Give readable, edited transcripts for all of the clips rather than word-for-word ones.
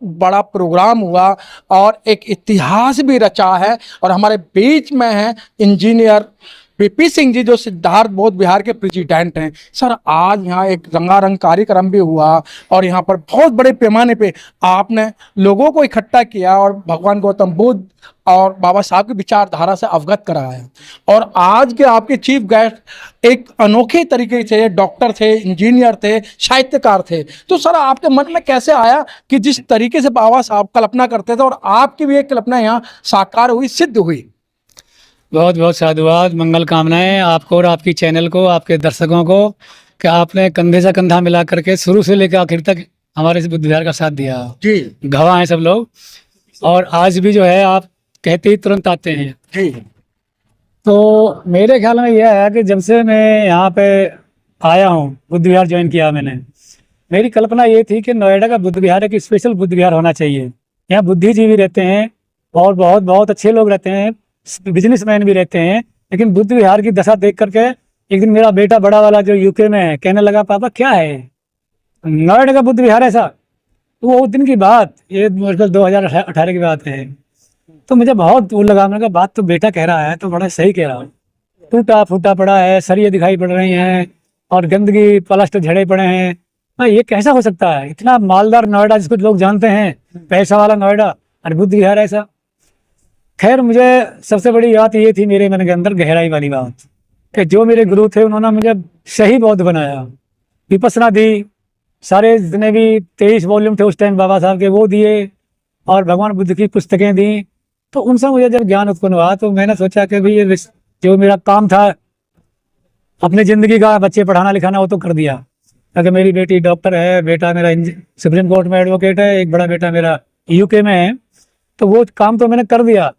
बड़ा प्रोग्राम हुआ और एक इतिहास भी रचा है। और हमारे बीच में है इंजीनियर पीपी सिंह जी, जो सिद्धार्थ बौद्ध विहार के प्रेसिडेंट हैं। सर, आज यहाँ एक रंगारंग कार्यक्रम भी हुआ और यहाँ पर बहुत बड़े पैमाने पे आपने लोगों को इकट्ठा किया और भगवान गौतम बुद्ध और बाबा साहब की विचारधारा से अवगत कराया। और आज के आपके चीफ गेस्ट एक अनोखे तरीके से डॉक्टर थे, इंजीनियर थे, साहित्यकार थे। तो सर, आपके मन में कैसे आया कि जिस तरीके से बाबा साहब कल्पना करते थे और आपकी भी एक कल्पना यहाँ साकार हुई, सिद्ध हुई? बहुत बहुत साधुवाद, मंगल कामनाएं आपको और आपकी चैनल को, आपके दर्शकों को, कि आपने कंधे से कंधा मिला करके शुरू से लेकर आखिर तक हमारे इस बुद्ध विहार का साथ दिया जी। गवाह हैं सब लोग। और आज भी जो है आप कहते ही तुरंत आते हैं जी। तो मेरे ख्याल में यह है कि जब से मैं यहाँ पे आया हूँ, बुद्ध विहार ज्वाइन किया मैंने, मेरी कल्पना ये थी कि नोएडा का बुद्ध विहार एक स्पेशल बुद्ध विहार होना चाहिए। यहाँ बुद्धिजीवी रहते हैं और बहुत बहुत अच्छे लोग रहते हैं, बिजनेसमैन भी रहते हैं, लेकिन बुद्ध विहार की दशा देख करके एक दिन मेरा बेटा बड़ा वाला जो यूके में है कहने लगा, पापा क्या है नोएडा का बुद्ध विहार ऐसा? तो वो दिन की बात, ये 2018 की बात है। तो मुझे बहुत वो लगा, मैंने कहा बात तो बेटा कह रहा है तो बड़ा सही कह रहा है। टूटा फूटा पड़ा है, सरिये दिखाई पड़ रही हैं और गंदगी प्लास्टर झड़े पड़े हैं। ये कैसा हो सकता है? इतना मालदार नोएडा जिसको लोग जानते हैं, पैसा वाला नोएडा, और बुद्ध विहार ऐसा। खैर, मुझे सबसे बड़ी बात ये थी मेरे मन के अंदर, गहराई वाली बात, कि जो मेरे गुरु थे उन्होंने मुझे सही बौद्ध बनाया, विपස්සना दी, सारे जितने भी 23 वॉल्यूम थे उस टाइम बाबा साहब के वो दिए, और भगवान बुद्ध की पुस्तकें दी। तो उनसे मुझे जब ज्ञान उत्पन्न हुआ तो मैंने सोचा कि भाई ये जो मेरा काम था अपनी ज़िंदगी का, बच्चे पढ़ाना लिखाना, वो तो कर दिया। क्योंकि मेरी बेटी डॉक्टर है, बेटा मेरा सुप्रीम कोर्ट में एडवोकेट है, एक बड़ा बेटा मेरा यूके में है, तो वो काम तो मैंने कर दिया।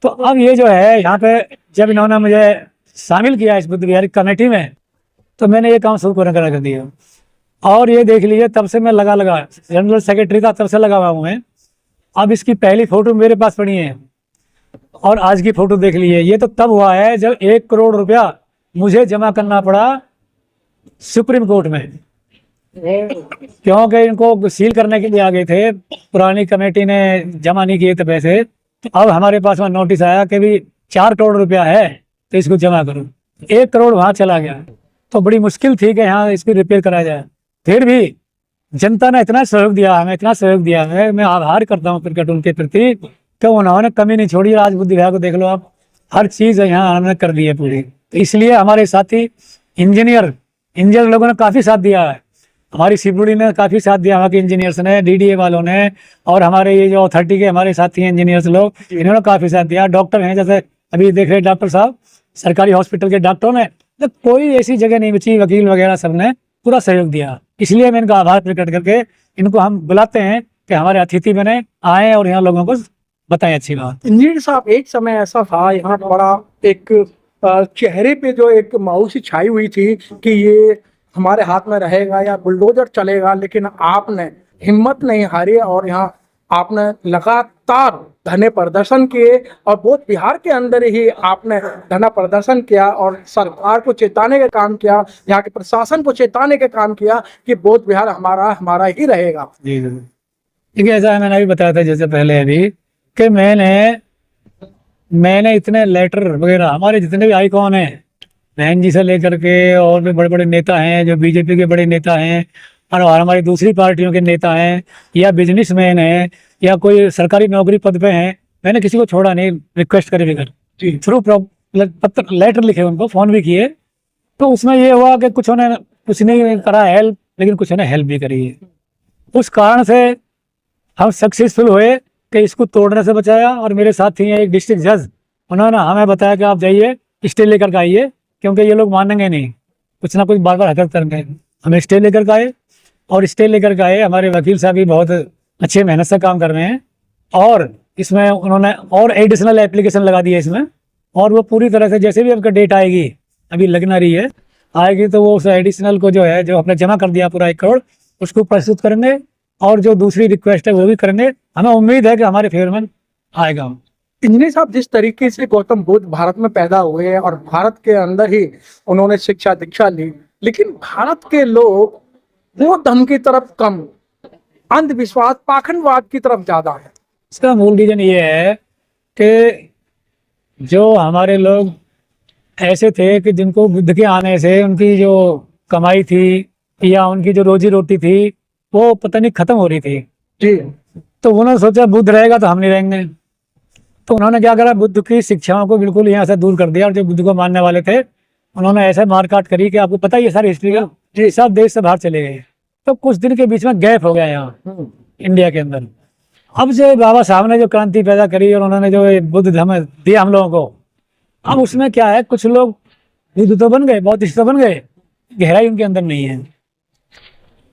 तो अब ये जो है यहाँ पे जब इन्होंने मुझे शामिल किया इस बुद्ध विहार कमेटी में, तो मैंने ये काम शुरू कर दिया। और ये देख लीजिए, तब से मैं लगा जनरल सेक्रेटरी था, तब से लगा हुआ हूँ मैं। अब इसकी पहली फ़ोटो मेरे पास पड़ी है और आज की फ़ोटो देख लीजिए। ये तो तब हुआ है जब 1 करोड़ रुपया मुझे जमा करना पड़ा सुप्रीम कोर्ट में, क्योंकि इनको सील करने के लिए आ गए थे, पुरानी कमेटी ने जमा नहीं किए थे पैसे। तो अब हमारे पास में नोटिस आया कि भी 4 करोड़ रुपया है तो इसको जमा करो। 1 करोड़ वहाँ चला गया। तो बड़ी मुश्किल थी कि यहाँ इसकी रिपेयर कराया जाए। फिर भी जनता ने इतना सहयोग दिया हमें, इतना सहयोग दिया है, मैं आभार करता हूँ प्रकट उनके प्रति, कि उन्होंने कमी नहीं छोड़ी। आज बुद्ध विहार को देख लो आप, हर चीज़ यहाँ हमने कर दी है पूरी। तो इसलिए हमारे साथी इंजीनियर लोगों ने काफ़ी साथ दिया है, हमारी शिवपुरी ने काफ़ी साथ दिया, वहाँ के इंजीनियर्स ने, डीडीए वालों ने, और हमारे ये जो अथॉरिटी के हमारे साथी हैं इंजीनियर्स लोग, इन्होंने काफ़ी साथ दिया। डॉक्टर हैं, जैसे अभी देख रहे डॉक्टर साहब, सरकारी हॉस्पिटल के डॉक्टरों ने, तो कोई ऐसी जगह नहीं बची, वकील वगैरह सब ने पूरा सहयोग दिया। इसलिए मैं इनका आभार प्रकट करके इनको हम बुलाते हैं कि हमारे अतिथि बने, आए और यहाँ लोगों को बताएं अच्छी बात। इंजीनियर साहब, एक समय ऐसा था यहाँ बड़ा एक चेहरे पे जो एक मायूसी छाई हुई थी कि ये हमारे हाथ में रहेगा या बुलडोजर चलेगा, लेकिन आपने हिम्मत नहीं हारी और यहाँ आपने लगातार धरने प्रदर्शन किए और बौद्ध विहार के अंदर ही आपने धरना प्रदर्शन किया और सरकार को चेताने का काम किया, यहाँ के प्रशासन को चेताने का काम किया कि बौद्ध विहार हमारा ही रहेगा। जी जी, ठीक है। ऐसा मैंने अभी बताया था जैसे पहले अभी, कि मैंने इतने लेटर वगैरह, हमारे जितने भी आइकॉन हैं, बहन जी से लेकर के और भी बड़े बड़े नेता हैं जो बीजेपी के बड़े नेता हैं, और हमारी दूसरी पार्टियों के नेता हैं, या बिजनेसमैन हैं, या कोई सरकारी नौकरी पद पे हैं, मैंने किसी को छोड़ा नहीं, रिक्वेस्ट करे बगैर थ्रू पत्र लेटर लिखे, उनको फ़ोन भी किए। तो उसमें ये हुआ कि कुछ नहीं करा हेल्प, लेकिन कुछ ने हेल्प भी करी है। उस कारण से हम सक्सेसफुल हुए कि इसको तोड़ने से बचाया। और मेरे साथी हैं एक डिस्ट्रिक्ट जज, उन्होंने हमें बताया कि आप जाइए स्टे लेकर के आइए, क्योंकि ये लोग मानेंगे नहीं, कुछ ना कुछ बार बार हरकत करेंगे। हमें स्टे लेकर के आए और स्टे लेकर के आए। हमारे वकील साहब भी बहुत अच्छे मेहनत से काम कर रहे हैं, और इसमें उन्होंने और एडिशनल एप्लीकेशन लगा दी है इसमें, और वो पूरी तरह से जैसे भी आपका डेट आएगी, अभी लगना रही है, आएगी तो वो उस एडिशनल को जो है, जो आपने जमा कर दिया पूरा 1 करोड़, उसको प्रस्तुत करेंगे और जो दूसरी रिक्वेस्ट है वो भी करेंगे। हमें उम्मीद है कि हमारे फेवर में आएगा। इंजीनियर साहब, जिस तरीके से गौतम बुद्ध भारत में पैदा हुए हैं और भारत के अंदर ही उन्होंने शिक्षा दीक्षा ली, लेकिन भारत के लोग वो धर्म की तरफ कम, अंधविश्वास पाखंडवाद की तरफ ज्यादा है। इसका मूल रीजन ये है कि जो हमारे लोग ऐसे थे कि जिनको बुद्ध के आने से उनकी जो कमाई थी या उनकी जो रोजी रोटी थी वो पता नहीं खत्म हो रही थी। जी। तो उन्होंने सोचा बुद्ध रहेगा तो हम नहीं रहेंगे, तो उन्होंने क्या करा, बुद्ध की शिक्षाओं को बिल्कुल यहाँ से दूर कर दिया। और जो बुद्ध को मानने वाले थे उन्होंने ऐसे मारकाट करी कि आपको पता ही है सारी हिस्ट्री का, जी, सब देश से बाहर चले गए। तो कुछ दिन के बीच में गैप हो गया यहाँ इंडिया के अंदर। अब जो बाबा साहब ने जो क्रांति पैदा करी और उन्होंने जो ये बुद्ध धर्म दिया हम लोगों को, अब उसमें क्या है, कुछ लोग बुद्ध तो बन गए, बौद्धिस्ट तो बन गए, गहराई उनके अंदर नहीं है।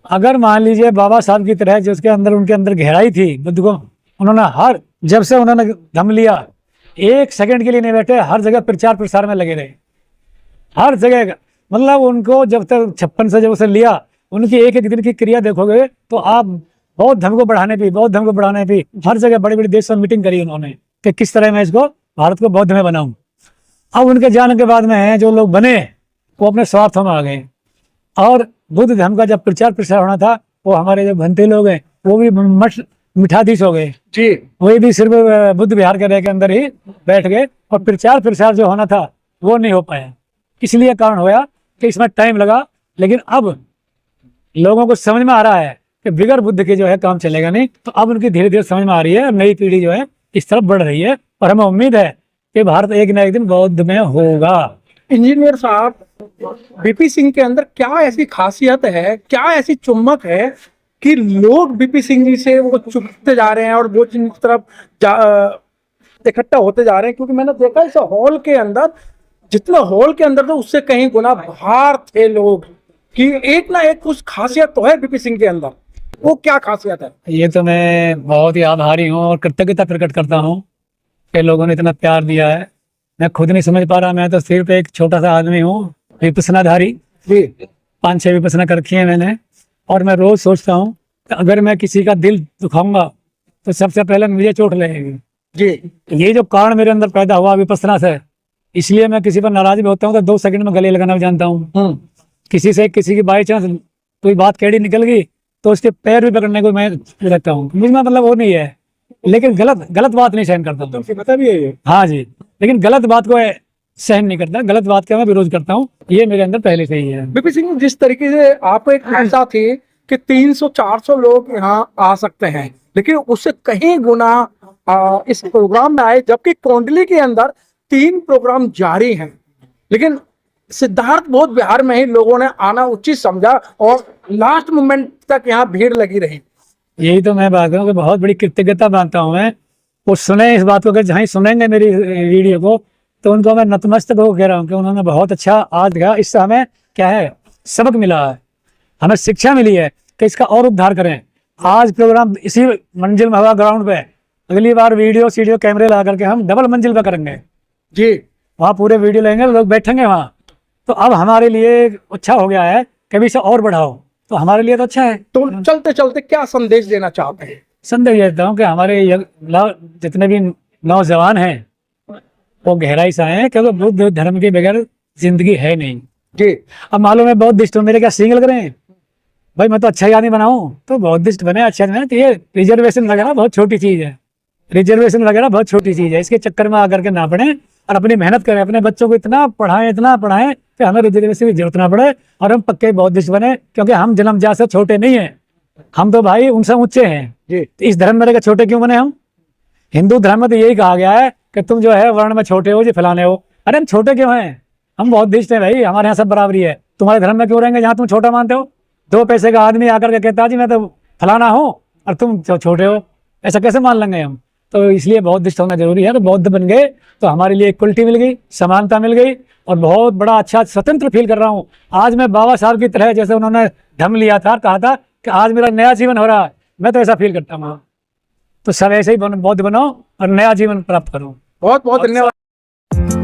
अगर मान लीजिए बाबा साहब की तरह जो उसके अंदर उनके अंदर गहराई थी, बुद्ध को उन्होंने हर, जब से उन्होंने धम लिया एक सेकंड के लिए नहीं बैठे, हर जगह प्रचार प्रसार में लगे रहे, हर जगह। मतलब उनको जब तक 56 से जब उसे लिया, उनकी एक एक दिन की क्रिया देखोगे तो आप बौद्ध धर्म को बढ़ाने भी, बौद्ध धर्म को बढ़ाने भी हर जगह बड़ी बड़ी देश में मीटिंग करी उन्होंने कि किस तरह मैं इसको भारत को बौद्ध में बनाऊं। अब उनके जाने के बाद में जो लोग बने वो अपने स्वार्थों में आ गए, और बुद्ध धर्म का जब प्रचार प्रसार होना था वो हमारे जो भंते लोग हैं वो भी मठ मिठाधीश हो गए, जी, वही भी सिर्फ बुद्ध विहार के अंदर ही बैठ गए, और प्रचार प्रसार जो होना था वो नहीं हो पाया। इसलिए कारण होया कि इसमें टाइम लगा, लेकिन अब लोगों को समझ में आ रहा है कि बिगर बुद्ध के जो है काम चलेगा नहीं। तो अब उनकी धीरे धीरे समझ में आ रही है, नई पीढ़ी जो है इस तरफ बढ़ रही है, और हमें उम्मीद है कि भारत एक ना एक दिन बौद्ध में होगा। इंजीनियर साहब, बीपी सिंह के अंदर क्या ऐसी खासियत है, क्या ऐसी चुम्बक है कि लोग बीपी सिंह जी से वो चुपते जा रहे हैं और वो जिन तरफ इकट्ठा होते जा रहे हैं? क्योंकि मैंने देखा इस हॉल के अंदर, जितना हॉल के अंदर था उससे कहीं गुना बाहर थे लोग, कि एक ना एक कुछ खासियत तो है बीपी सिंह के अंदर। वो क्या खासियत है? ये तो मैं बहुत ही आभारी हूँ और कृतज्ञता प्रकट करता हूँ कि लोगों ने इतना प्यार दिया है। मैं खुद नहीं समझ पा रहा, मैं तो सिर्फ एक छोटा सा आदमी हूँ, विपसनाधारी, 5-6 विपसना कर रखी है मैंने, और मैं रोज सोचता हूँ कि अगर मैं किसी का दिल दुखाऊंगा तो सबसे पहले मुझे चोट लगेगी। जी, ये जो कारण मेरे अंदर पैदा हुआ विपसना से, इसलिए मैं किसी पर नाराज भी होता हूँ तो 2 सेकंड में गले लगाना भी जानता हूँ। किसी से किसी की बाई चांस कोई बात कैडी निकल गई तो उसके पैर भी पकड़ने को मैं रहता हूँ। मुझ में मतलब वो नहीं है, लेकिन गलत बात नहीं सहन करता। तो पता भी है ये? हाँ जी, लेकिन गलत बात को सहन नहीं करता, गलत बात का मैं विरोध करता हूँ, ये मेरे अंदर पहले से ही है। बीपी सिंह, जिस तरीके से आपको एक आशा थी कि 300-400 लोग यहाँ आ सकते हैं, लेकिन उससे कहीं गुना इस प्रोग्राम में आए, जबकि कोंडली के अंदर 3 प्रोग्राम जारी हैं, लेकिन सिद्धार्थ बौद्ध विहार में ही लोगों ने आना उचित समझा और लास्ट मोमेंट तक यहाँ भीड़ लगी रही। यही तो मैं बात करूँ कि बहुत बड़ी कृतज्ञता मानता हूँ मैं। वो सुने इस बात को, अगर जहाँ सुनेंगे मेरी वीडियो को तो उनको मैं नतमस्तक हो कह रहा हूँ कि उन्होंने बहुत अच्छा आज दिखा। इससे हमें क्या है, सबक मिला है, हमें शिक्षा मिली है कि इसका और उद्धार करें। आज प्रोग्राम इसी मंजिल में हुआ ग्राउंड पे, अगली बार वीडियो सीडियो कैमरे लगा करके हम डबल मंजिल पे करेंगे जी, वहाँ पूरे वीडियो लेंगे, लोग बैठेंगे वहाँ। तो अब हमारे लिए अच्छा हो गया है, कभी इसे और बढ़ाओ, तो हमारे लिए तो अच्छा है। तो चलते चलते क्या संदेश देना चाहते हैं? संदेश देता हूँ कि हमारे जितने भी नौजवान हैं वो गहराई से आए, क्योंकि बुद्ध धर्म के बगैर जिंदगी है नहीं जी। अब मालूम है बौद्धिस्ट मेरे क्या सींग लग रहे हैं, भाई मैं तो अच्छा ही आदमी बनाऊं तो बौद्धिस्ट बने, अच्छा बने। तो ये रिजर्वेशन वगैरह बहुत छोटी चीज है, रिजर्वेशन वगैरह बहुत छोटी चीज है, इसके चक्कर में आकर के ना पड़े और अपनी मेहनत करें, अपने बच्चों को इतना पढ़ाएं कि हमें रिजर्वेशन की जरूरत ना पड़े और हम पक्के बौद्धिस्ट बने। क्योंकि हम जन्मजात से छोटे नहीं है, हम तो भाई उनसे ऊंचे हैं जी। तो इस धर्म में छोटे क्यों बने हम? हिंदू धर्म में तो यही कहा गया है कि तुम जो है वर्ण में छोटे हो जी, फलाने हो। अरे हम छोटे क्यों हैं? हम बौद्धिस्ट हैं भाई, हमारे यहाँ सब बराबरी है। तुम्हारे धर्म में क्यों रहेंगे जहाँ तुम छोटा मानते हो? 2 पैसे का आदमी आकर के कहता जी मैं तो फलाना हूँ और तुम छोटे हो, ऐसा कैसे मान लेंगे हम? तो इसलिए बौद्धिस्ट होना जरूरी है। तो बौद्ध बन गए तो हमारे लिए इक्वलिटी मिल गई, समानता मिल गई, और बहुत बड़ा अच्छा स्वतंत्र फील कर रहा हूँ। आज मैं बाबा साहब की तरह, जैसे उन्होंने धम लिया था, कहा था कि आज मेरा नया जीवन हो रहा है, मैं तो ऐसा फील करता हूँ। तो सब ऐसे ही बौद्ध बनो और नया जीवन प्राप्त करो। बहुत बहुत धन्यवाद।